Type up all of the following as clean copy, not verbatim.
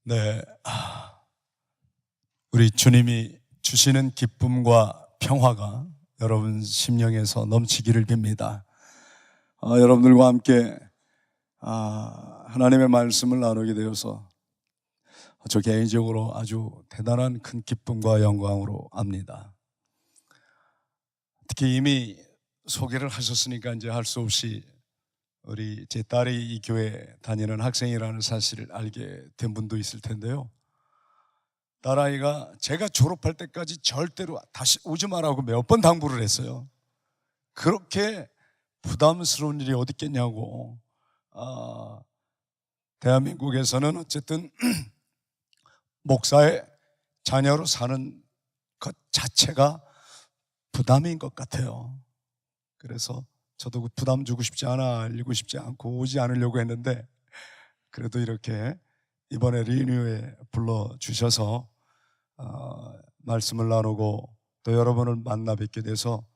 네, 우리 주님이 주시는 기쁨과 평화가 여러분 심령에서 넘치기를 빕니다. 여러분들과 함께 하나님의 말씀을 나누게 되어서 저 개인적으로 아주 대단한 큰 기쁨과 영광으로 압니다. 특히 이미 소개를 하셨으니까 이제 할 수 없이 우리 제 딸이 이 교회 다니는 학생이라는 사실을 알게 된 분도 있을 텐데요. 딸아이가 제가 졸업할 때까지 절대로 다시 오지 말라고 몇 번 당부를 했어요. 그렇게 부담스러운 일이 어디 있겠냐고. 대한민국에서는 어쨌든 목사의 자녀로 사는 것 자체가 부담인 것 같아요. 그래서 저도 그 부담 주고 싶지 않아, 알리고 싶지 않고 오지 않으려고 했는데, 그래도 이렇게 이번에 리뉴에 불러주셔서 말씀을 나누고 또 여러분을 만나 뵙게 돼서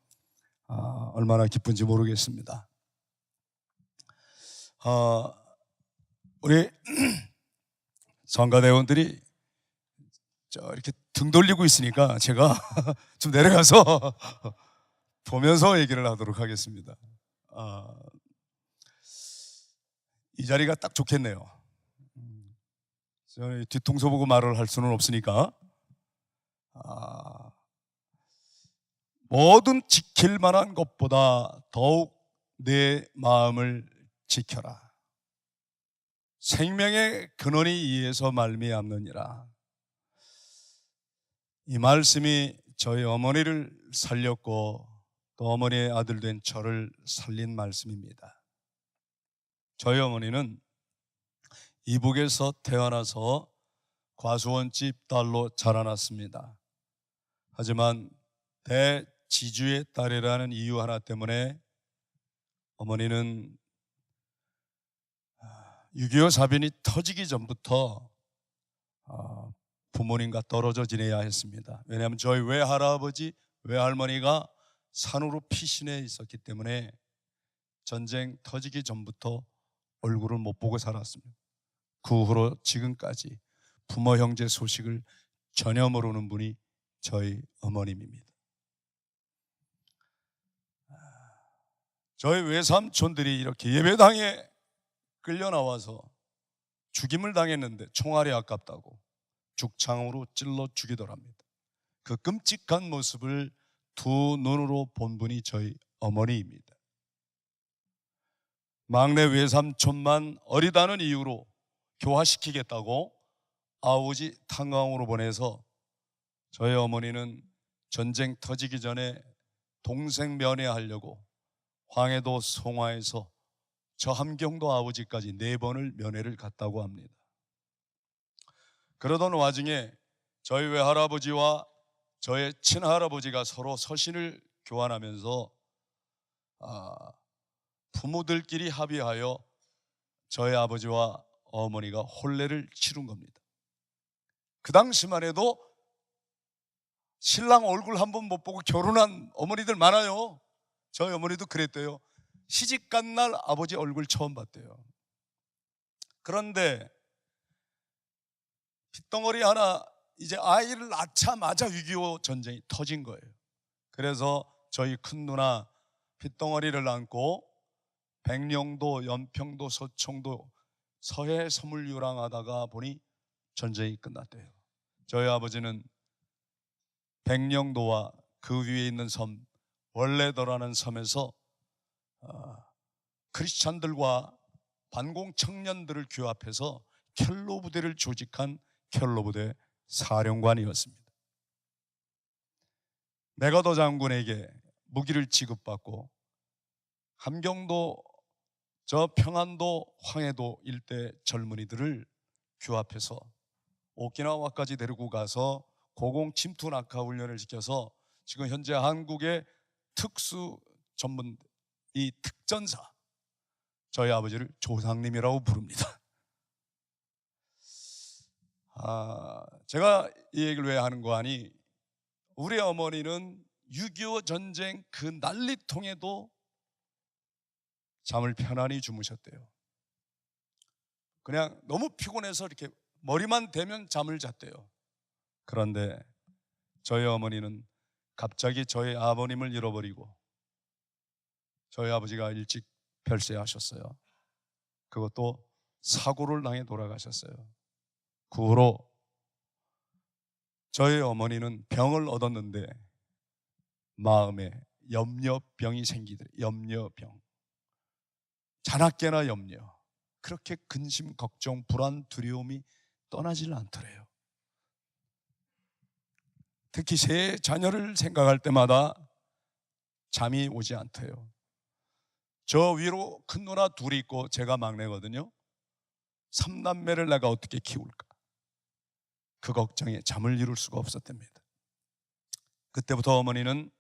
얼마나 기쁜지 모르겠습니다. 우리 성가대원들이 이렇게 등 돌리고 있으니까 제가 좀 내려가서 보면서 얘기를 하도록 하겠습니다. 이 자리가 딱 좋겠네요. 저희 뒤통수 보고 말을 할 수는 없으니까 뭐든 지킬 만한 것보다 더욱 내 마음을 지켜라. 생명의 근원이 이에서 말미암느니라. 이 말씀이 저희 어머니를 살렸고 또 어머니의 아들 된 저를 살린 말씀입니다. 저희 어머니는 이북에서 태어나서 과수원집 딸로 자라났습니다. 하지만 대지주의 딸이라는 이유 하나 때문에 어머니는 6.25 사변이 터지기 전부터 부모님과 떨어져 지내야 했습니다. 왜냐하면 저희 외할아버지, 외할머니가 산으로 피신해 있었기 때문에 전쟁 터지기 전부터 얼굴을 못 보고 살았습니다. 그 후로 지금까지 부모 형제 소식을 전혀 모르는 분이 저희 어머님입니다. 저희 외삼촌들이 이렇게 예배당에 끌려 나와서 죽임을 당했는데 총알이 아깝다고 죽창으로 찔러 죽이더랍니다. 그 끔찍한 모습을 두 눈으로 본 분이 저희 어머니입니다. 막내 외삼촌만 어리다는 이유로 교화시키겠다고 아우지 탄광으로 보내서 저희 어머니는 전쟁 터지기 전에 동생 면회하려고 황해도 송화에서 저 함경도 아버지까지 4번을 면회를 갔다고 합니다. 그러던 와중에 저희 외할아버지와 저의 친할아버지가 서로 서신을 교환하면서 부모들끼리 합의하여 저희 아버지와 어머니가 혼례를 치른 겁니다. 그 당시만 해도 신랑 얼굴 한 번 못 보고 결혼한 어머니들 많아요. 저희 어머니도 그랬대요. 시집간 날 아버지 얼굴 처음 봤대요. 그런데 핏덩어리 하나 이제 아이를 낳자마자 6.25 전쟁이 터진 거예요. 그래서 저희 큰 누나 핏덩어리를 안고 백령도, 연평도, 서청도 서해 섬을 유랑하다가 보니 전쟁이 끝났대요. 저희 아버지는 백령도와 그 위에 있는 섬 월레도라는 섬에서 크리스찬들과 반공 청년들을 규합해서 켈로 부대를 조직한 켈로 부대 사령관이었습니다. 메가더 장군에게 무기를 지급받고 함경도, 저 평안도, 황해도 일대 젊은이들을 규합해서 오키나와까지 데리고 가서 고공 침투 낙하 훈련을 시켜서 지금 현재 한국의 특수 전문 이 특전사, 저희 아버지를 조상님이라고 부릅니다. 제가 이 얘기를 왜 하는 거 아니, 우리 어머니는 6.25 전쟁 그 난리통에도 잠을 편안히 주무셨대요. 그냥 너무 피곤해서 이렇게 머리만 대면 잠을 잤대요. 그런데 저희 어머니는 갑자기 저희 아버님을 잃어버리고 저희 아버지가 일찍 별세하셨어요. 그것도 사고를 당해 돌아가셨어요. 그 후로 저희 어머니는 병을 얻었는데 마음에 염려병이 생기더래요. 염려병. 자나깨나 염려. 그렇게 근심, 걱정, 불안, 두려움이 떠나질 않더래요. 특히 새 자녀를 생각할 때마다 잠이 오지 않대요. 저 위로 큰 누나 둘이 있고 제가 막내거든요. 3남매를 내가 어떻게 키울까? 그 걱정에 잠을 이룰 수가 없었답니다. 그때부터 어머니는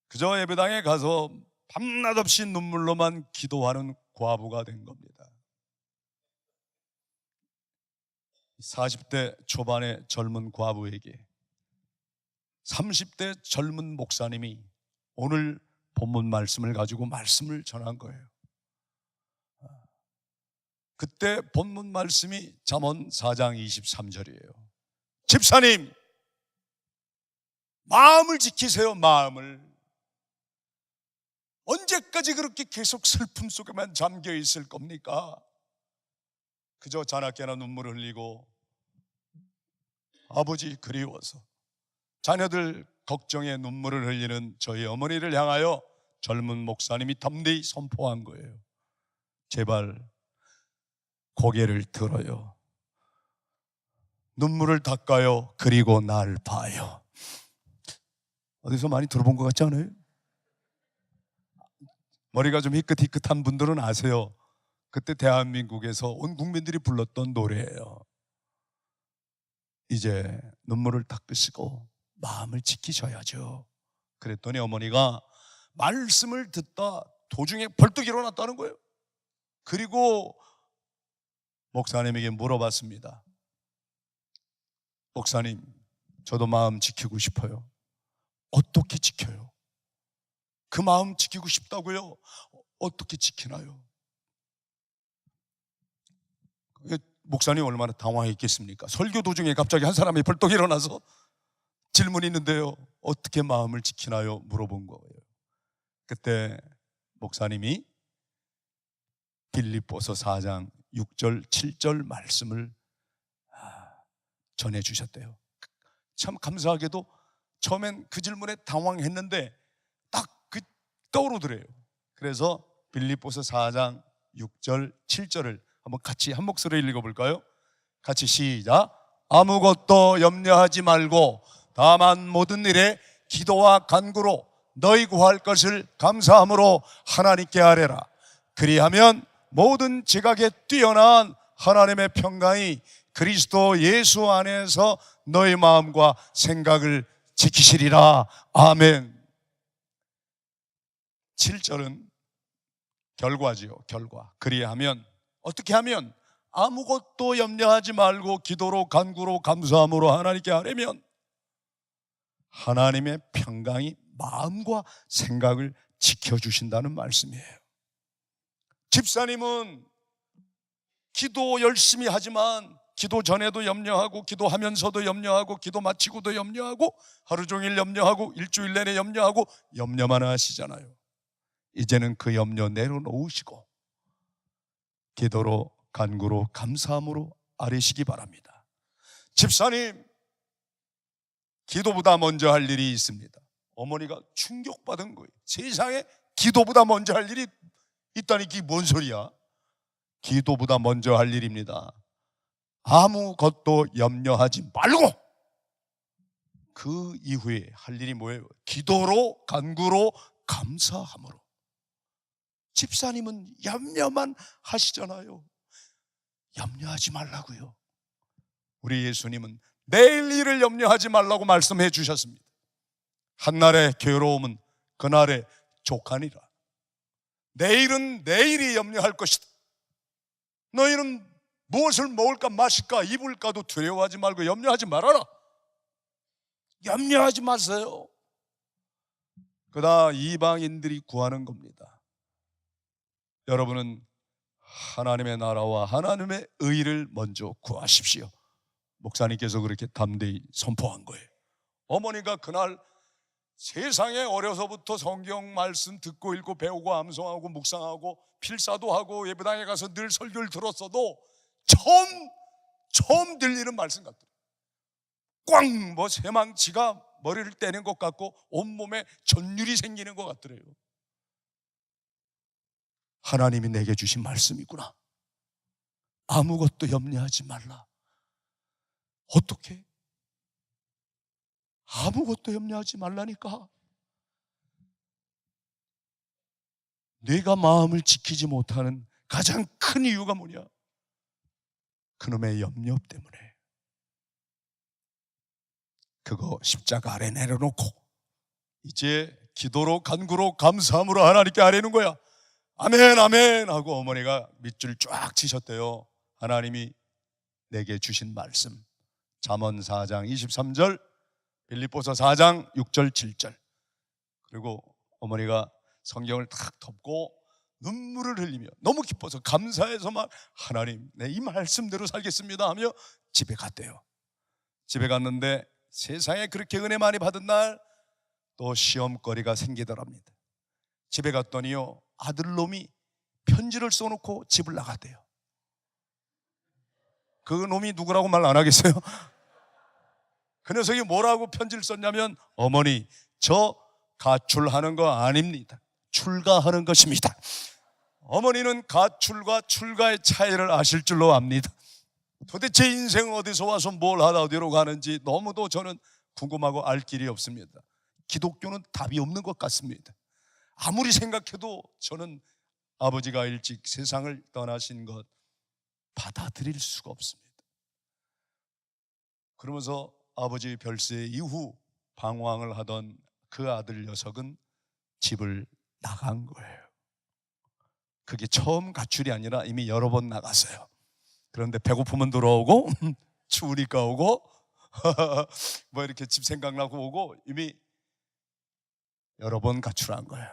그저 예배당에 가서 밤낮 없이 눈물로만 기도하는 과부가 된 겁니다. 40대 초반의 젊은 과부에게 30대 젊은 목사님이 오늘 본문 말씀을 가지고 말씀을 전한 거예요. 그때 본문 말씀이 잠언 4장 23절이에요. 집사님, 마음을 지키세요. 마음을. 언제까지 그렇게 계속 슬픔 속에만 잠겨 있을 겁니까? 그저 자나깨나 눈물을 흘리고 아버지 그리워서 자녀들 걱정에 눈물을 흘리는 저희 어머니를 향하여 젊은 목사님이 담대히 선포한 거예요. 제발 고개를 들어요. 눈물을 닦아요. 그리고 날 봐요. 어디서 많이 들어본 것 같지 않아요? 머리가 좀 희끗희끗한 분들은 아세요. 그때 대한민국에서 온 국민들이 불렀던 노래예요. 이제 눈물을 닦으시고 마음을 지키셔야죠. 그랬더니 어머니가 말씀을 듣다 도중에 벌떡 일어났다는 거예요. 그리고 목사님에게 물어봤습니다. 목사님, 저도 마음 지키고 싶어요. 어떻게 지켜요? 그 마음 지키고 싶다고요? 어떻게 지키나요? 목사님 얼마나 당황했겠습니까? 설교 도중에 갑자기 한 사람이 벌떡 일어나서 질문이 있는데요, 어떻게 마음을 지키나요? 물어본 거예요. 그때 목사님이 빌립보서 4장 6절 7절 말씀을 전해주셨대요. 참 감사하게도 처음엔 그 질문에 당황했는데 딱 떠오르더래요. 그래서 빌립보서 4장 6절 7절을 한번 같이 한 목소리로 읽어볼까요? 같이 시작. 아무것도 염려하지 말고 다만 모든 일에 기도와 간구로 너희 구할 것을 감사함으로 하나님께 아뢰라. 그리하면 모든 지각에 뛰어난 하나님의 평강이 그리스도 예수 안에서 너희 마음과 생각을 지키시리라. 아멘. 7절은 결과지요. 결과. 그리하면, 어떻게 하면? 아무것도 염려하지 말고 기도로 간구로 감사함으로 하나님께 아뢰면 하나님의 평강이 마음과 생각을 지켜주신다는 말씀이에요. 집사님은 기도 열심히 하지만 기도 전에도 염려하고 기도하면서도 염려하고 기도 마치고도 염려하고 하루 종일 염려하고 일주일 내내 염려하고 염려만 하시잖아요. 이제는 그 염려 내려놓으시고 기도로 간구로 감사함으로 아뢰시기 바랍니다. 집사님, 기도보다 먼저 할 일이 있습니다. 어머니가 충격받은 거예요. 세상에 기도보다 먼저 할 일이 있다니 그게 뭔 소리야? 기도보다 먼저 할 일입니다. 아무것도 염려하지 말고 그 이후에 할 일이 뭐예요? 기도로 간구로 감사함으로. 집사님은 염려만 하시잖아요. 염려하지 말라고요. 우리 예수님은 내일 일을 염려하지 말라고 말씀해 주셨습니다. 한날의 괴로움은 그날의 족하니라. 내일은 내일이 염려할 것이다. 너희는 무엇을 먹을까 마실까 입을까도 두려워하지 말고 염려하지 말아라. 염려하지 마세요. 그러나 이방인들이 구하는 겁니다. 여러분은 하나님의 나라와 하나님의 의를 먼저 구하십시오. 목사님께서 그렇게 담대히 선포한 거예요. 어머니가 그날 세상에 어려서부터 성경 말씀 듣고 읽고 배우고 암송하고 묵상하고 필사도 하고 예배당에 가서 늘 설교를 들었어도 처음 들리는 말씀 같더라고요. 꽝! 뭐 새망치가 머리를 떼는 것 같고 온몸에 전율이 생기는 것 같더래요. 하나님이 내게 주신 말씀이구나. 아무것도 염려하지 말라. 어떻게? 아무것도 염려하지 말라니까. 내가 마음을 지키지 못하는 가장 큰 이유가 뭐냐? 그놈의 염려 때문에. 그거 십자가 아래 내려놓고 이제 기도로 간구로 감사함으로 하나님께 아뢰는 거야. 아멘 아멘 하고 어머니가 밑줄 쫙 치셨대요. 하나님이 내게 주신 말씀, 잠언 4장 23절, 빌립보서 4장 6절 7절. 그리고 어머니가 성경을 탁 덮고 눈물을 흘리며 너무 기뻐서 감사해서만 하나님 내 이 말씀대로 살겠습니다 하며 집에 갔대요. 집에 갔는데 세상에 그렇게 은혜 많이 받은 날 또 시험거리가 생기더랍니다. 집에 갔더니요, 아들놈이 편지를 써놓고 집을 나갔대요. 그 놈이 누구라고 말 안 하겠어요? 그 녀석이 뭐라고 편지를 썼냐면, 어머니 저 가출하는 거 아닙니다. 출가하는 것입니다. 어머니는 가출과 출가의 차이를 아실 줄로 압니다. 도대체 인생은 어디서 와서 뭘 하다 어디로 가는지 너무도 저는 궁금하고 알 길이 없습니다. 기독교는 답이 없는 것 같습니다. 아무리 생각해도 저는 아버지가 일찍 세상을 떠나신 것 받아들일 수가 없습니다. 그러면서 아버지 별세 이후 방황을 하던 그 아들 녀석은 집을 나간 거예요. 그게 처음 가출이 아니라 이미 여러 번 나갔어요. 그런데 배고프면 들어오고 추우니까 오고 뭐 이렇게 집 생각나고 오고 이미 여러 번 가출한 거예요.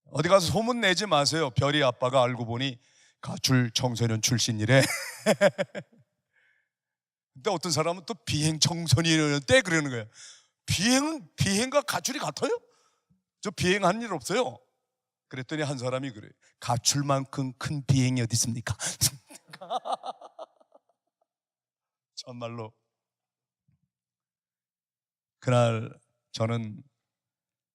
어디 가서 소문 내지 마세요. 별이 아빠가 알고 보니 가출 청소년 출신이래. 근데 어떤 사람은 또 비행 청소년때 그러는 거예요. 비행과 가출이 같아요? 저 비행한 일 없어요. 그랬더니 한 사람이 그래요. 가출만큼 큰 비행이 어디 있습니까? 정말로 그날 저는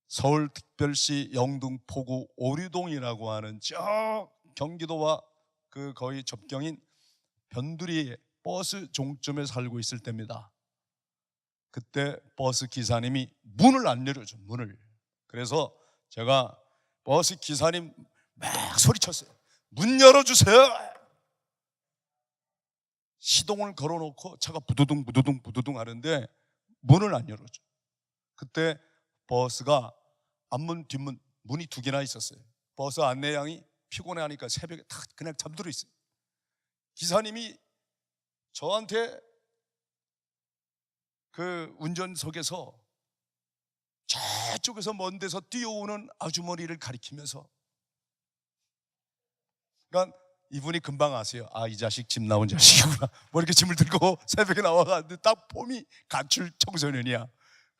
서울특별시 영등포구 오류동이라고 하는 저 경기도와 그 거의 접경인 변두리 버스 종점에 살고 있을 때입니다. 그때 버스 기사님이 문을 안 열어줘, 문을. 그래서 제가 버스 기사님 막 소리쳤어요. 문 열어주세요. 시동을 걸어놓고 차가 부두둥 하는데 문을 안 열어줘. 그때 버스가 앞문 뒷문 문이 두 개나 있었어요. 버스 안내양이 피곤해하니까 새벽에 다 그냥 잠들어 있어요. 기사님이 저한테 그 운전석에서 저쪽에서 먼 데서 뛰어오는 아주머니를 가리키면서, 그러니까 이분이 금방 아세요. 아, 이 자식 집 나온 자식이구나. 뭐 이렇게 짐을 들고 새벽에 나와가는데 딱 폼이 가출 청소년이야.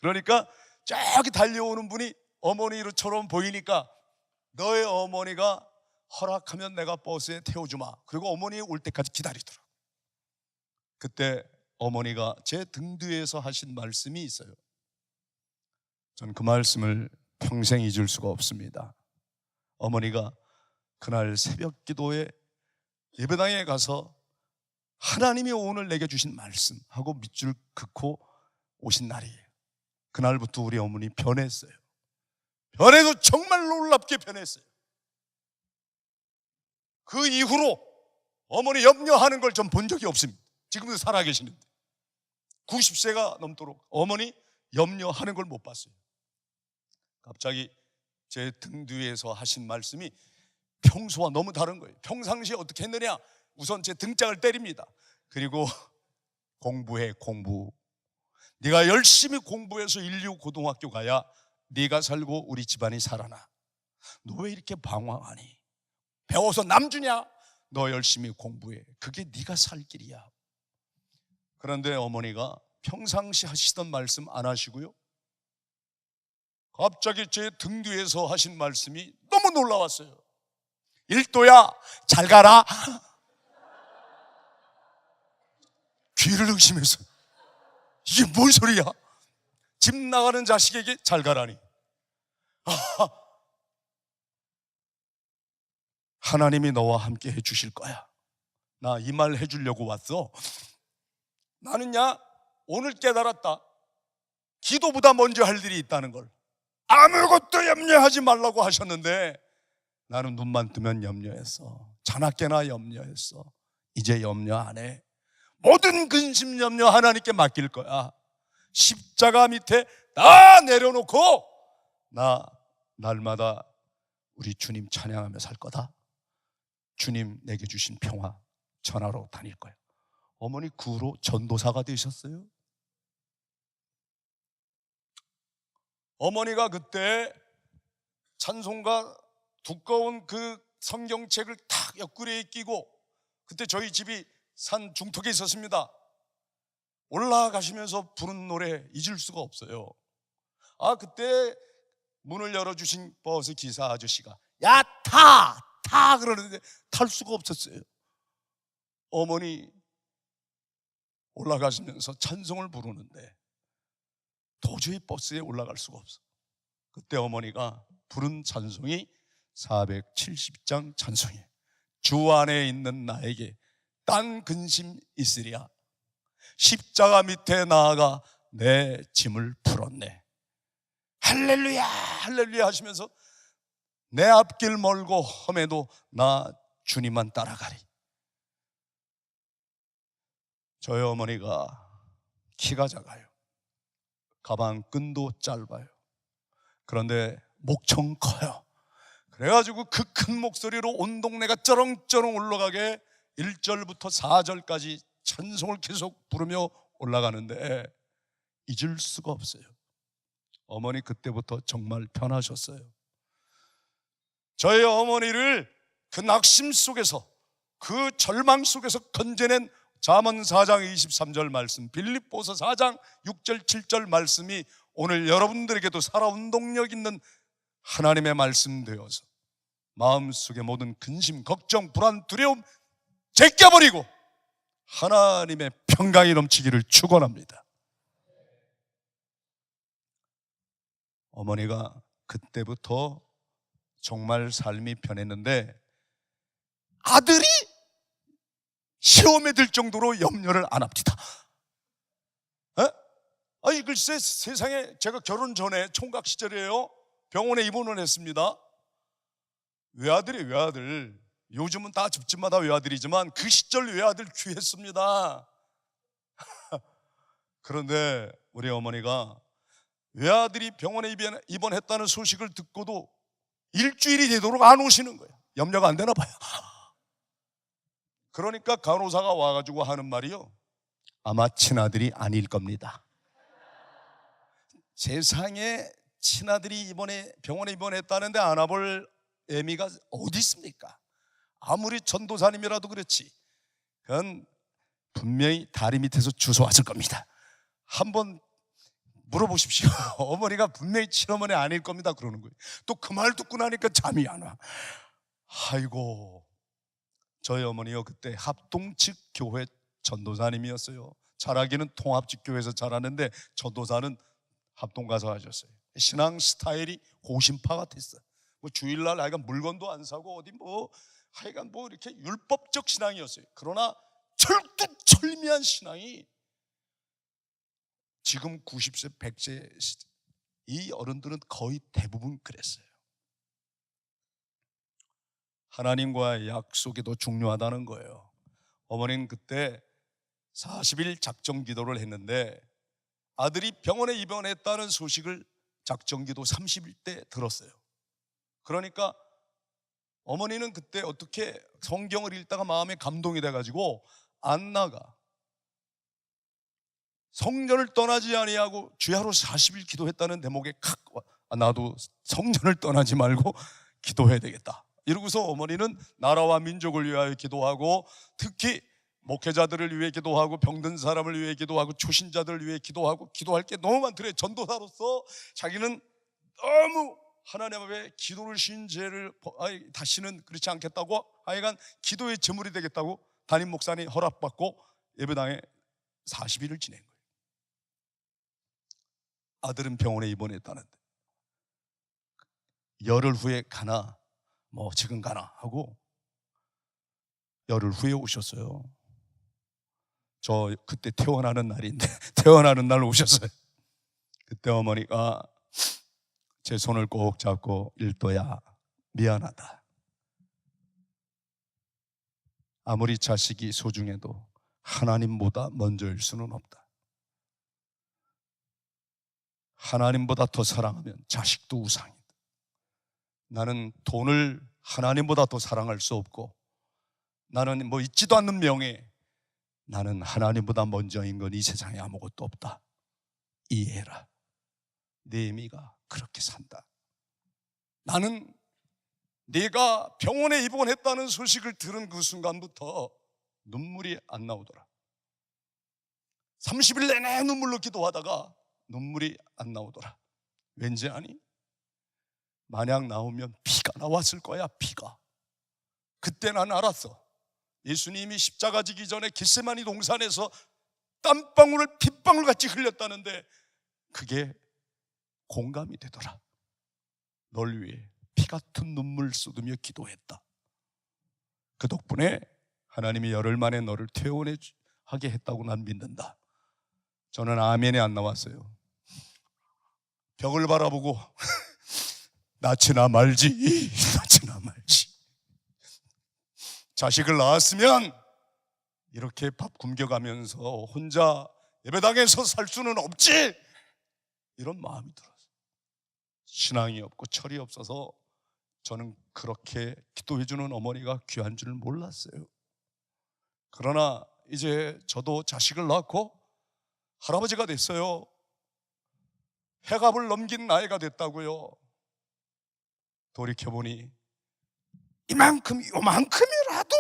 그러니까 저기 달려오는 분이 어머니처럼 보이니까 너의 어머니가 허락하면 내가 버스에 태워주마. 그리고 어머니 올 때까지 기다리더라. 그때 어머니가 제 등 뒤에서 하신 말씀이 있어요. 전 그 말씀을 평생 잊을 수가 없습니다. 어머니가 그날 새벽 기도에 예배당에 가서 하나님이 오늘 내게 주신 말씀 하고 밑줄 긋고 오신 날이에요. 그날부터 우리 어머니 변했어요. 변해도 정말 놀랍게 변했어요. 그 이후로 어머니 염려하는 걸 전 본 적이 없습니다. 지금도 살아계시는데 90세가 넘도록 어머니 염려하는 걸 못 봤어요. 갑자기 제 등 뒤에서 하신 말씀이 평소와 너무 다른 거예요. 평상시에 어떻게 했느냐? 우선 제 등짝을 때립니다. 그리고 공부해, 공부. 네가 열심히 공부해서 1, 2 고등학교 가야 네가 살고 우리 집안이 살아나. 너 왜 이렇게 방황하니? 배워서 남 주냐? 너 열심히 공부해. 그게 네가 살 길이야. 그런데 어머니가 평상시 하시던 말씀 안 하시고요, 갑자기 제 등 뒤에서 하신 말씀이 너무 놀라웠어요. 일도야, 잘 가라. 귀를 의심해서 이게 뭔 소리야? 집 나가는 자식에게 잘 가라니. 하나님이 너와 함께 해주실 거야. 나 이 말 해주려고 왔어. 나는야, 오늘 깨달았다. 기도보다 먼저 할 일이 있다는 걸. 아무것도 염려하지 말라고 하셨는데 나는 눈만 뜨면 염려했어. 자나깨나 염려했어. 이제 염려 안 해. 모든 근심 염려 하나님께 맡길 거야. 십자가 밑에 다 내려놓고 나 날마다 우리 주님 찬양하며 살 거다. 주님 내게 주신 평화 전하러 다닐 거야. 어머니 그 후로 전도사가 되셨어요. 어머니가 그때 찬송가 두꺼운 그 성경책을 탁 옆구리에 끼고, 그때 저희 집이 산 중턱에 있었습니다. 올라가시면서 부른 노래 잊을 수가 없어요. 그때 문을 열어주신 버스 기사 아저씨가 야, 타 그러는데 탈 수가 없었어요. 어머니 올라가시면서 찬송을 부르는데 도저히 버스에 올라갈 수가 없어. 그때 어머니가 부른 찬송이 470장 찬송이에요. 주 안에 있는 나에게 딴 근심 있으랴. 십자가 밑에 나아가 내 짐을 풀었네. 할렐루야 할렐루야 하시면서 내 앞길 멀고 험해도 나 주님만 따라가리. 저희 어머니가 키가 작아요. 가방 끈도 짧아요. 그런데 목청 커요. 그래가지고 그 큰 목소리로 온 동네가 쩌렁쩌렁 올라가게 1절부터 4절까지 찬송을 계속 부르며 올라가는데 잊을 수가 없어요. 어머니 그때부터 정말 편하셨어요. 저희 어머니를 그 낙심 속에서, 그 절망 속에서 건져낸 잠언 4장 23절 말씀, 빌립보서 4장 6절 7절 말씀이 오늘 여러분들에게도 살아온 동력 있는 하나님의 말씀 되어서 마음속의 모든 근심, 걱정, 불안, 두려움 제껴버리고 하나님의 평강이 넘치기를 축원합니다. 어머니가 그때부터 정말 삶이 변했는데 아들이 시험에 들 정도로 염려를 안 합니다. 아니 글쎄, 세상에 제가 결혼 전에 총각 시절이에요. 병원에 입원을 했습니다. 외아들. 요즘은 다 집집마다 외아들이지만 그 시절 외아들 귀했습니다. 그런데 우리 어머니가 외아들이 병원에 입원했다는 소식을 듣고도 일주일이 되도록 안 오시는 거예요. 염려가 안 되나 봐요. 그러니까 간호사가 와가지고 하는 말이요, 아마 친아들이 아닐 겁니다. 세상에 친아들이 병원에 입원했다는데 안 와볼 애미가 어디 있습니까? 아무리 전도사님이라도 그렇지, 그건 분명히 다리 밑에서 주워왔을 겁니다. 한번 물어보십시오. 어머니가 분명히 친어머니 아닐 겁니다 그러는 거예요. 또 그 말 듣고 나니까 잠이 안 와. 아이고, 저희 어머니요 그때 합동측 교회 전도사님이었어요. 자라기는 통합직 교회에서 자랐는데 전도사는 합동 가서 하셨어요. 신앙 스타일이 고신파 같았어요. 뭐 주일날 하여간 물건도 안 사고 어디 하여간 이렇게 율법적 신앙이었어요. 그러나 철두철미한 신앙이, 지금 90세 100세 이 어른들은 거의 대부분 그랬어요. 하나님과의 약속이 더 중요하다는 거예요. 어머니는 그때 40일 작정 기도를 했는데 아들이 병원에 입원했다는 소식을 작정 기도 30일 때 들었어요. 그러니까 어머니는 그때 어떻게 성경을 읽다가 마음에 감동이 돼가지고 안 나가. 성전을 떠나지 아니하고 주야로 40일 기도했다는 대목에 나도 성전을 떠나지 말고 기도해야 되겠다. 이러고서 어머니는 나라와 민족을 위하여 기도하고, 특히 목회자들을 위해 기도하고, 병든 사람을 위해 기도하고, 초신자들을 위해 기도하고, 기도할 게 너무 많더래요. 전도사로서 자기는 너무 하나님 앞에 기도를 신 죄를 다시는 그렇지 않겠다고, 하여간 기도의 제물이 되겠다고 담임 목사님 허락받고 예배당에 40일을 지낸 거예요. 아들은 병원에 입원했다는데 열흘 후에 가나, 뭐 지금 가나 하고 열흘 후에 오셨어요. 저 그때 퇴원하는 날인데 퇴원하는 날 오셨어요. 그때 어머니가 제 손을 꼭 잡고, 일도야, 미안하다. 아무리 자식이 소중해도 하나님보다 먼저일 수는 없다. 하나님보다 더 사랑하면 자식도 우상이다. 나는 돈을 하나님보다 더 사랑할 수 없고, 나는 뭐 있지도 않는 명예, 나는 하나님보다 먼저인 건 이 세상에 아무것도 없다. 이해해라. 네미가 그렇게 산다. 나는 네가 병원에 입원했다는 소식을 들은 그 순간부터 눈물이 안 나오더라. 30일 내내 눈물로 기도하다가 눈물이 안 나오더라. 왠지 아니? 만약 나오면 피가 나왔을 거야. 피가. 그때 난 알았어. 예수님이 십자가 지기 전에 겟세마니 동산에서 땀방울을 핏방울같이 흘렸다는데 그게 공감이 되더라. 널 위해 피 같은 눈물 쏟으며 기도했다. 그 덕분에 하나님이 열흘 만에 너를 퇴원하게 했다고 난 믿는다. 저는 아멘이 안 나왔어요. 벽을 바라보고 낳지나 말지, 낳지나 말지. 자식을 낳았으면 이렇게 밥 굶겨가면서 혼자 예배당에서 살 수는 없지, 이런 마음이 들었어요. 신앙이 없고 철이 없어서 저는 그렇게 기도해주는 어머니가 귀한 줄 몰랐어요. 그러나 이제 저도 자식을 낳고 할아버지가 됐어요. 회갑을 넘긴 나이가 됐다고요. 돌이켜보니 요만큼이라도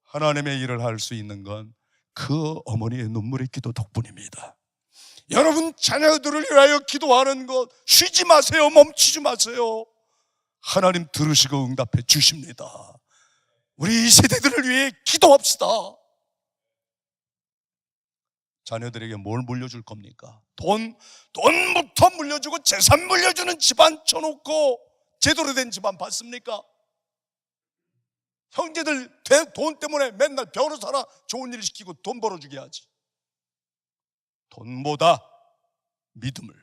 하나님의 일을 할 수 있는 건 그 어머니의 눈물의 기도 덕분입니다. 여러분 자녀들을 위하여 기도하는 것 쉬지 마세요. 멈추지 마세요. 하나님 들으시고 응답해 주십니다. 우리 이 세대들을 위해 기도합시다. 자녀들에게 뭘 물려줄 겁니까? 돈부터 물려주고 재산 물려주는 집안 쳐놓고 제대로 된 집안 봤습니까? 형제들 돈 때문에 맨날 변호사라 좋은 일 시키고 돈 벌어주게 하지. 돈보다 믿음을,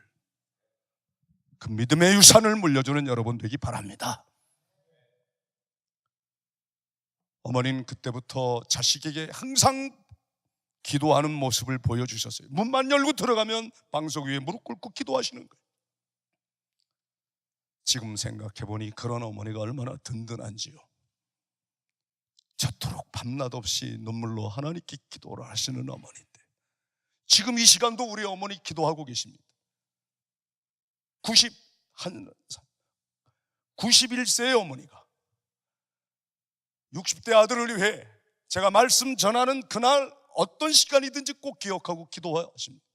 그 믿음의 유산을 물려주는 여러분 되기 바랍니다. 어머니는 그때부터 자식에게 항상 기도하는 모습을 보여주셨어요. 문만 열고 들어가면 방석 위에 무릎 꿇고 기도하시는 거예요. 지금 생각해보니 그런 어머니가 얼마나 든든한지요. 저토록 밤낮 없이 눈물로 하나님께 기도를 하시는 어머니인데 지금 이 시간도 우리 어머니 기도하고 계십니다. 91세의 어머니가 60대 아들을 위해 제가 말씀 전하는 그날 어떤 시간이든지 꼭 기억하고 기도하십니다.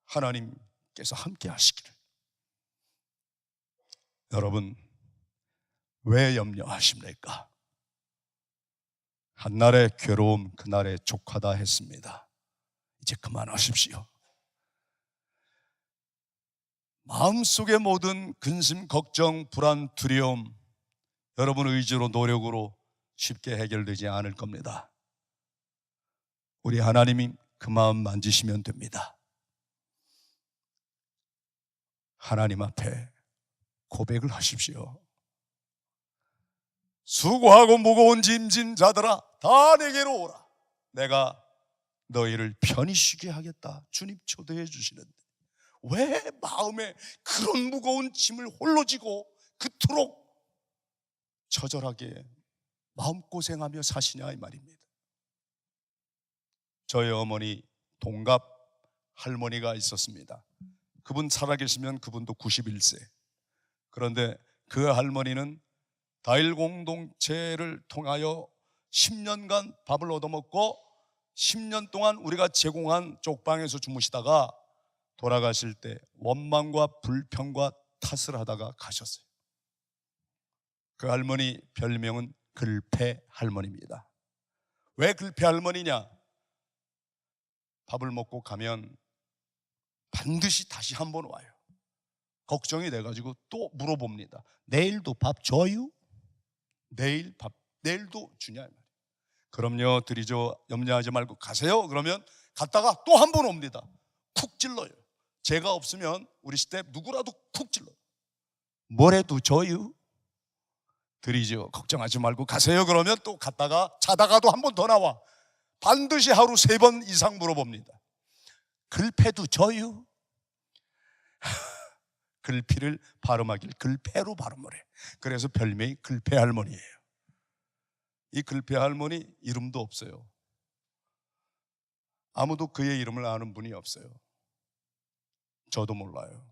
하나님께서 함께 하시기를. 여러분 왜 염려하십니까? 한날의 괴로움 그날의 족하다 했습니다. 이제 그만하십시오. 마음속의 모든 근심, 걱정, 불안, 두려움 여러분 의지로 노력으로 쉽게 해결되지 않을 겁니다. 우리 하나님이 그 마음 만지시면 됩니다. 하나님 앞에 고백을 하십시오. 수고하고 무거운 짐진 자들아 다 내게로 오라. 내가 너희를 편히 쉬게 하겠다. 주님 초대해 주시는데 왜 마음에 그런 무거운 짐을 홀로 지고 그토록 처절하게 마음고생하며 사시냐 이 말입니다. 저희 어머니 동갑 할머니가 있었습니다. 그분 살아계시면 그분도 91세. 그런데 그 할머니는 다일 공동체를 통하여 10년간 밥을 얻어먹고 10년 동안 우리가 제공한 쪽방에서 주무시다가 돌아가실 때 원망과 불평과 탓을 하다가 가셨어요. 그 할머니 별명은 글패 할머니입니다. 왜 글패 할머니냐? 밥을 먹고 가면 반드시 다시 한번 와요. 걱정이 돼가지고 또 물어봅니다. 내일도 밥 줘요? 내일도 주냐? 그럼요, 드리죠. 염려하지 말고 가세요. 그러면 갔다가 또 한 번 옵니다. 쿡 찔러요. 제가 없으면 우리 시대 누구라도 쿡 찔러요. 뭐래도 줘요? 드리죠. 걱정하지 말고 가세요. 그러면 또 갔다가 자다가도 한 번 더 나와. 반드시 하루 3번 이상 물어봅니다. 글패도 줘요? 글피를 발음하길 글패로 발음을 해. 그래서 별명이 글패 할머니예요. 이 글패 할머니 이름도 없어요. 아무도 그의 이름을 아는 분이 없어요. 저도 몰라요.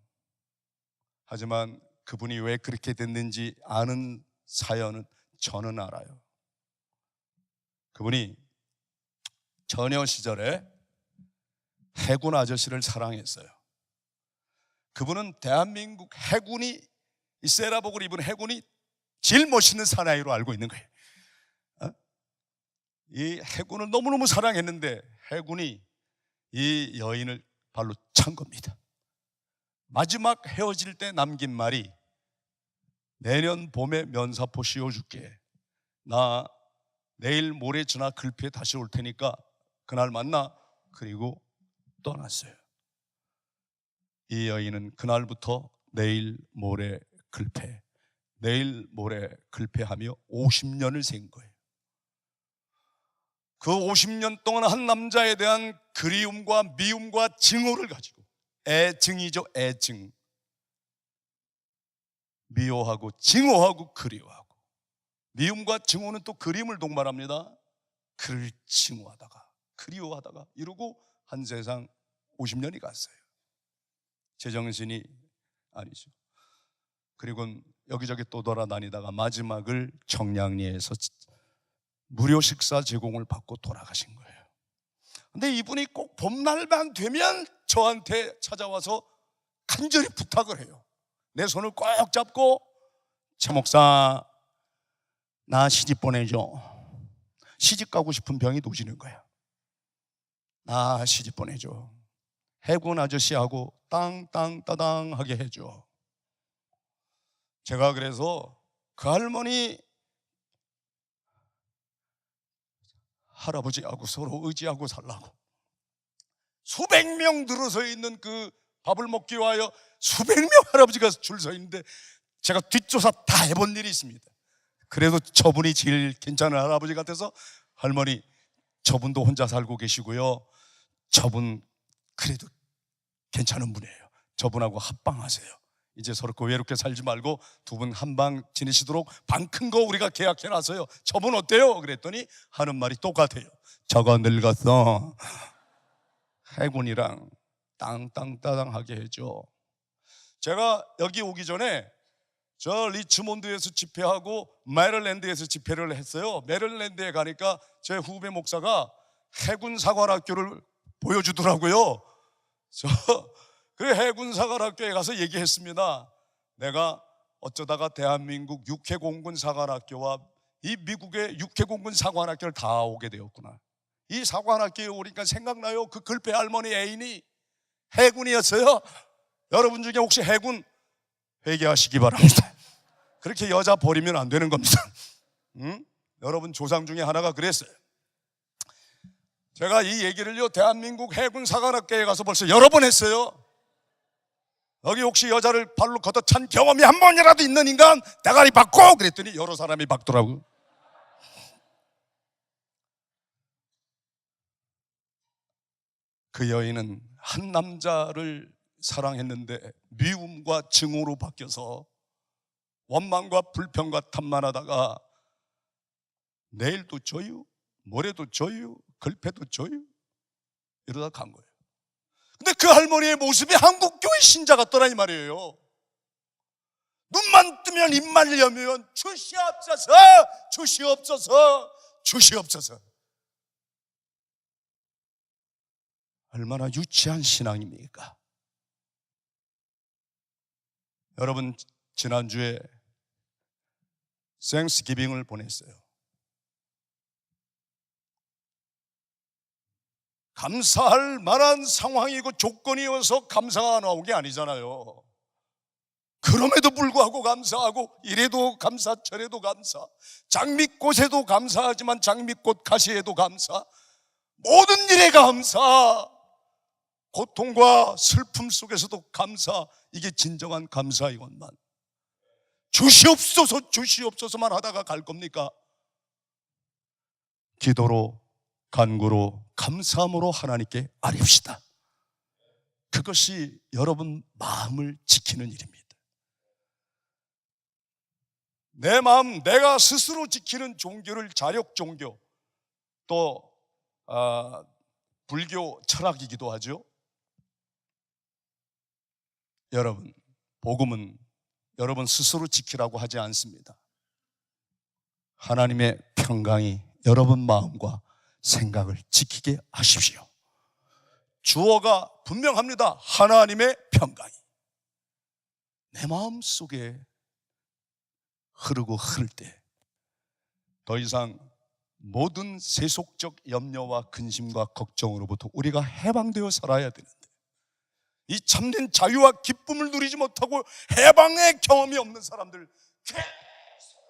하지만 그분이 왜 그렇게 됐는지 아는 사연은 저는 알아요. 그분이 처녀 시절에 해군 아저씨를 사랑했어요. 그분은 대한민국 해군이, 이 세라복을 입은 해군이 제일 멋있는 사나이로 알고 있는 거예요. 이 해군을 너무너무 사랑했는데 해군이 이 여인을 발로 찬 겁니다. 마지막 헤어질 때 남긴 말이 내년 봄에 면사포 씌워줄게. 나 내일 모레 전화 글피에 다시 올 테니까 그날 만나. 그리고 떠났어요. 이 여인은 그날부터 내일 모레 글패, 내일 모레 글패하며 50년을 샌 거예요. 그 50년 동안 한 남자에 대한 그리움과 미움과 증오를 가지고, 애증이죠, 애증. 미워하고 증오하고 그리워하고, 미움과 증오는 또 그림을 동반합니다. 그를 증오하다가 그리워하다가 이러고 한 세상 50년이 갔어요. 제정신이 아니죠. 그리고 여기저기 또 돌아다니다가 마지막을 청량리에서 무료 식사 제공을 받고 돌아가신 거예요. 근데 이분이 꼭 봄날만 되면 저한테 찾아와서 간절히 부탁을 해요. 내 손을 꼭 잡고, 최 목사, 나 시집 보내줘. 시집 가고 싶은 병이 도지는 거야. 나 시집 보내줘. 해군 아저씨하고 땅땅따당 하게 해줘. 제가 그래서 그 할머니 할아버지하고 서로 의지하고 살라고 수백 명 들어서 있는 그 밥을 먹기 위하여 수백 명 할아버지가 줄 서 있는데 제가 뒷조사 다 해본 일이 있습니다. 그래도 저분이 제일 괜찮은 할아버지 같아서 할머니, 저분도 혼자 살고 계시고요, 저분 그래도 괜찮은 분이에요. 저분하고 합방하세요. 이제 서로 외롭게 살지 말고 두 분 한방 지내시도록 방 큰 거 우리가 계약해놨어요. 저분 어때요? 그랬더니 하는 말이 똑같아요. 저거 늙었어. 해군이랑 땅땅따당하게 해줘. 제가 여기 오기 전에 저 리치몬드에서 집회하고 메릴랜드에서 집회를 했어요. 메릴랜드에 가니까 제 후배 목사가 해군 사관학교를 보여주더라고요. 그 해군 사관학교에 가서 얘기했습니다. 내가 어쩌다가 대한민국 육해공군 사관학교와 이 미국의 육해공군 사관학교를 다 오게 되었구나. 이 사관학교에 오니까 생각나요. 그 글패 할머니 애인이 해군이었어요. 여러분 중에 혹시 해군 회개하시기 바랍니다. 그렇게 여자 버리면 안 되는 겁니다. 여러분 조상 중에 하나가 그랬어요. 제가 이 얘기를요, 대한민국 해군 사관학교에 가서 벌써 여러 번 했어요. 여기 혹시 여자를 발로 걷어찬 경험이 한 번이라도 있는 인간 대가리 박고, 그랬더니 여러 사람이 박더라고요. 그 여인은 한 남자를 사랑했는데 미움과 증오로 바뀌어서 원망과 불평과 탓만하다가 내일도 줘요, 모레도 줘요, 글패도 줘요, 이러다 간 거예요. 근데 그 할머니의 모습이 한국교회 신자 같더라 이 말이에요. 눈만 뜨면 입만 열면 주시옵소서, 주시옵소서, 주시옵소서. 얼마나 유치한 신앙입니까? 여러분, 지난주에 땡스기빙을 보냈어요. 감사할 만한 상황이고 조건이어서 감사가 나온 게 아니잖아요. 그럼에도 불구하고 감사하고, 이래도 감사 저래도 감사, 장미꽃에도 감사하지만 장미꽃 가시에도 감사, 모든 일에 감사, 고통과 슬픔 속에서도 감사. 이게 진정한 감사이건만. 주시옵소서 주시옵소서만 하다가 갈 겁니까? 기도로, 간구로, 감사함으로 하나님께 아뢰옵시다. 그것이 여러분 마음을 지키는 일입니다. 내 마음, 내가 스스로 지키는 종교를 자력 종교, 또 불교 철학이기도 하죠. 여러분, 복음은 여러분 스스로 지키라고 하지 않습니다. 하나님의 평강이 여러분 마음과 생각을 지키게 하십시오. 주어가 분명합니다. 하나님의 평강이 내 마음 속에 흐르고 흐를 때 더 이상 모든 세속적 염려와 근심과 걱정으로부터 우리가 해방되어 살아야 되는데, 이 참된 자유와 기쁨을 누리지 못하고 해방의 경험이 없는 사람들, 계속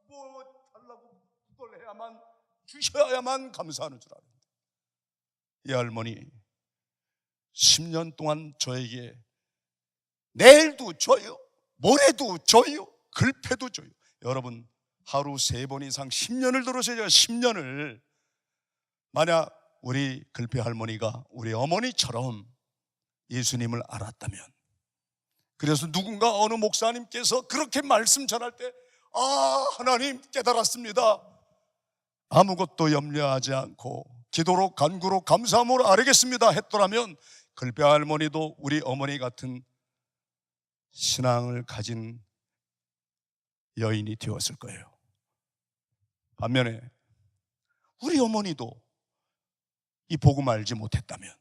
뭐 달라고 구걸해야만, 주셔야만 감사하는 줄 아는데, 이 할머니 10년 동안 저에게 내일도 줘요, 모레도 줘요, 글패도 줘요. 여러분, 하루 3번 이상 10년을 들으셔야 10년을. 만약 우리 글패 할머니가 우리 어머니처럼 예수님을 알았다면, 그래서 누군가 어느 목사님께서 그렇게 말씀 전할 때, 아, 하나님 깨달았습니다, 아무것도 염려하지 않고 기도로 간구로 감사함으로 아뢰겠습니다 했더라면, 글패 할머니도 우리 어머니 같은 신앙을 가진 여인이 되었을 거예요. 반면에 우리 어머니도 이 복음 알지 못했다면,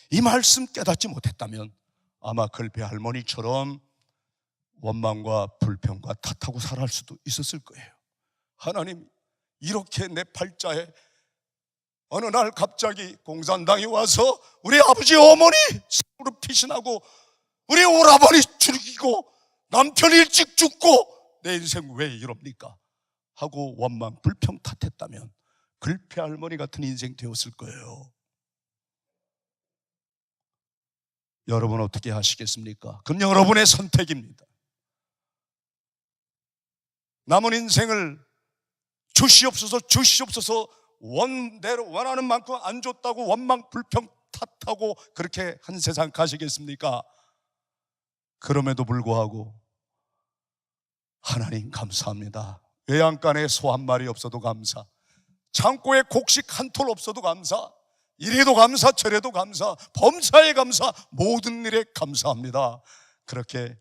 이 말씀 깨닫지 못했다면 아마 글패 할머니처럼 원망과 불평과 탓하고 살아갈 수도 있었을 거예요. 하나님, 이렇게 내 팔자에 어느 날 갑자기 공산당이 와서 우리 아버지 어머니 생으로 피신하고 우리 오라버니 죽이고 남편 일찍 죽고 내 인생 왜 이럽니까? 하고 원망 불평 탓했다면 글패 할머니 같은 인생 되었을 거예요. 여러분 어떻게 하시겠습니까? 그럼 여러분의 선택입니다. 남은 인생을 주시옵소서 주시옵소서 원대로 원하는 만큼 안 줬다고 원망 불평 탓하고 그렇게 한 세상 가시겠습니까? 그럼에도 불구하고 하나님 감사합니다. 외양간에 소 한 마리 없어도 감사, 창고에 곡식 한 톨 없어도 감사, 이래도 감사 저래도 감사, 범사에 감사, 모든 일에 감사합니다. 그렇게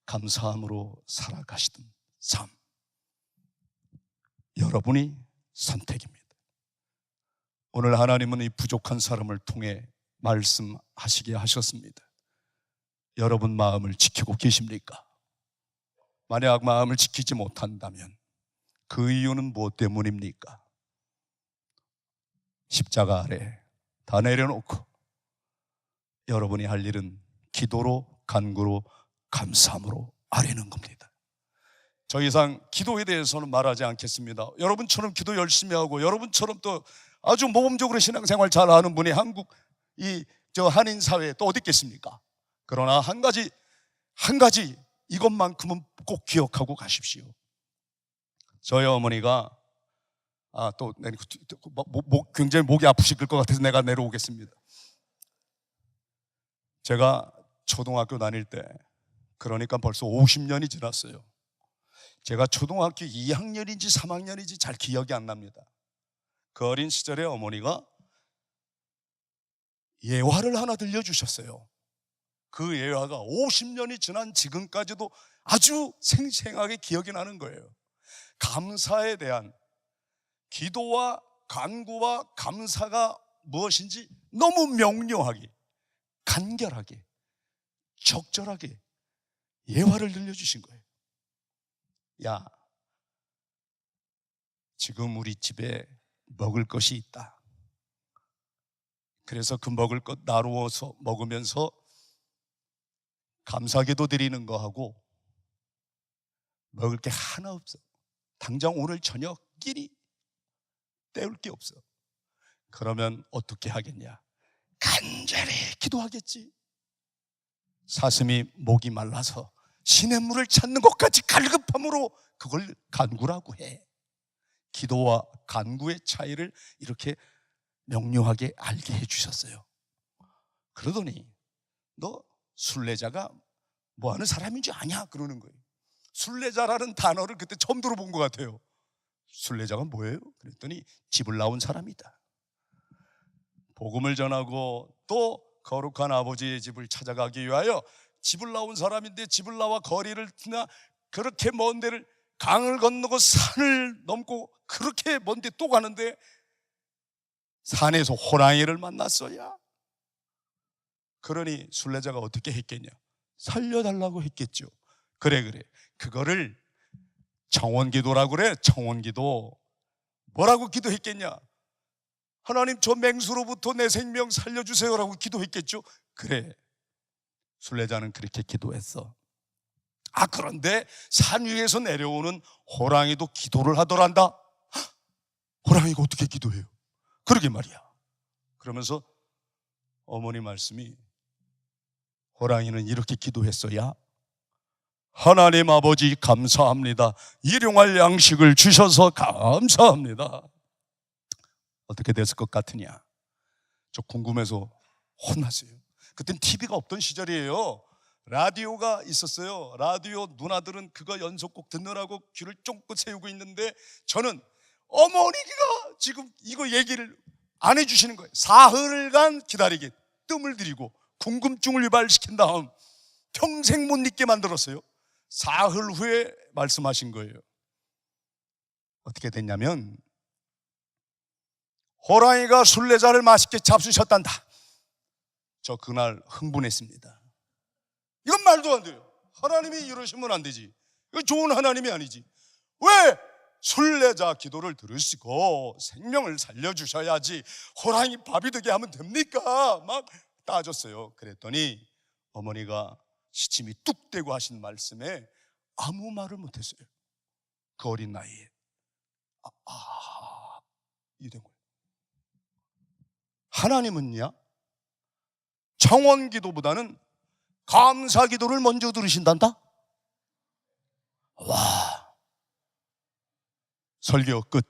감사함으로 살아가시던 삶, 여러분이 선택입니다. 오늘 하나님은 이 부족한 사람을 통해 말씀하시게 하셨습니다. 여러분 마음을 지키고 계십니까? 만약 마음을 지키지 못한다면 그 이유는 무엇 때문입니까? 십자가 아래 다 내려놓고 여러분이 할 일은 기도로 간구로 감사함으로 아뢰는 겁니다. 더 이상 기도에 대해서는 말하지 않겠습니다. 여러분처럼 기도 열심히 하고 여러분처럼 또 아주 모범적으로 신앙생활 잘하는 분이 한국 한인 사회에 또 어디 있겠습니까? 그러나 한 가지 이것만큼은 꼭 기억하고 가십시오. 저희 어머니가 또 굉장히 목이 아프실 것 같아서 내가 내려오겠습니다. 제가 초등학교 다닐 때, 그러니까 벌써 50년이 지났어요. 제가 초등학교 2학년인지 3학년인지 잘 기억이 안 납니다. 그 어린 시절에 어머니가 예화를 하나 들려주셨어요. 그 예화가 50년이 지난 지금까지도 아주 생생하게 기억이 나는 거예요. 감사에 대한 기도와 간구와 감사가 무엇인지 너무 명료하게, 간결하게, 적절하게 예화를 들려주신 거예요. 야, 지금 우리 집에 먹을 것이 있다. 그래서 그 먹을 것 나누어서 먹으면서 감사기도 드리는 거하고 먹을 게 하나 없어. 당장 오늘 저녁 끼니 때울 게 없어. 그러면 어떻게 하겠냐? 간절히 기도하겠지. 사슴이 목이 말라서 시냇물을 찾는 것까지 갈급함으로 그걸 간구라고 해. 기도와 간구의 차이를 이렇게 명료하게 알게 해주셨어요. 그러더니 너 순례자가 뭐하는 사람인 줄 아냐? 그러는 거예요. 순례자라는 단어를 그때 처음 들어본 것 같아요. 순례자가 뭐예요? 그랬더니 집을 나온 사람이다. 복음을 전하고 또 거룩한 아버지의 집을 찾아가기 위하여 집을 나온 사람인데, 집을 나와 거리를 지나 그렇게 먼 데를, 강을 건너고 산을 넘고 그렇게 먼 데 또 가는데 산에서 호랑이를 만났어야. 그러니 순례자가 어떻게 했겠냐? 살려달라고 했겠죠. 그래 그거를 청원기도라고 그래. 청원기도. 뭐라고 기도했겠냐? 하나님, 저 맹수로부터 내 생명 살려주세요라고 기도했겠죠. 그래, 순례자는 그렇게 기도했어. 그런데 산 위에서 내려오는 호랑이도 기도를 하더란다. 호랑이가 어떻게 기도해요? 그러게 말이야. 그러면서 어머니 말씀이, 호랑이는 이렇게 기도했어야. 하나님 아버지 감사합니다. 일용할 양식을 주셔서 감사합니다. 어떻게 됐을 것 같으냐? 저 궁금해서 혼났어요. 그땐 TV가 없던 시절이에요. 라디오가 있었어요. 라디오 누나들은 그거 연속곡 듣느라고 귀를 쫑긋 세우고 있는데 저는 어머니가 지금 이거 얘기를 안 해주시는 거예요. 사흘간 기다리게 뜸을 들이고 궁금증을 유발시킨 다음 평생 못 잊게 만들었어요. 사흘 후에 말씀하신 거예요. 어떻게 됐냐면 호랑이가 순례자를 맛있게 잡수셨단다. 저 그날 흥분했습니다. 이건 말도 안 돼요. 하나님이 이러시면 안 되지. 이건 좋은 하나님이 아니지. 왜 순례자 기도를 들으시고 생명을 살려주셔야지 호랑이 밥이 되게 하면 됩니까? 막 따졌어요. 그랬더니 어머니가 시침이 뚝 떼고 하신 말씀에 아무 말을 못했어요. 그 어린 나이에. 이게 된 거예요. 하나님은요, 청원기도보다는 감사기도를 먼저 들으신단다. 와, 설교 끝.